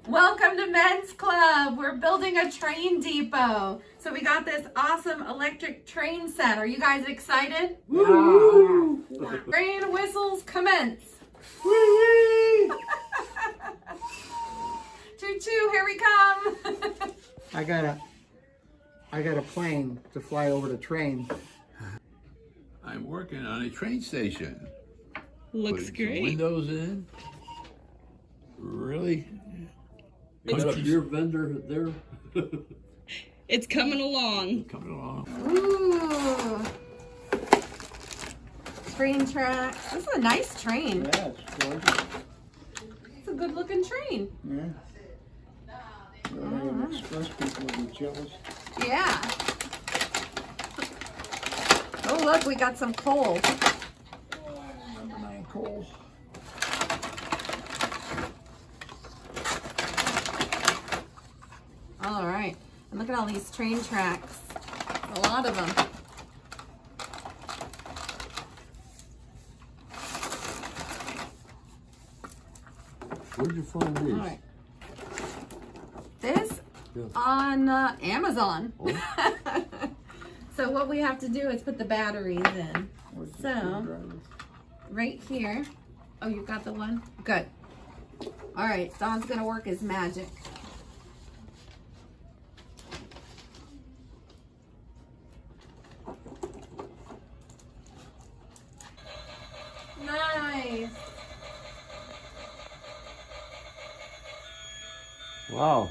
Welcome to Men's Club. We're building a train depot. So we got this awesome electric train set. Are you guys excited? Woo! Train whistles commence. Wee! Choo choo, here we come. I got a plane to fly over the train. I'm working on a train station. Looks Putting some great. windows in. Really? Is that your vendor there? It's coming along. Coming along. Ooh. Train tracks. This is a nice train. Yeah, it's gorgeous. It's a good looking train. Yeah. Express people will be jealous. Yeah. Oh, look, we got some coal. Number 9 coal. All right. And look at all these train tracks. A lot of them. Where'd you find these? All right. This Yeah. on Amazon. Oh. So what we have to do is put the batteries in. Where's the So, screwdriver? right here. Oh, you got the one? Good. All right, Don's gonna work his magic. Nice. Wow.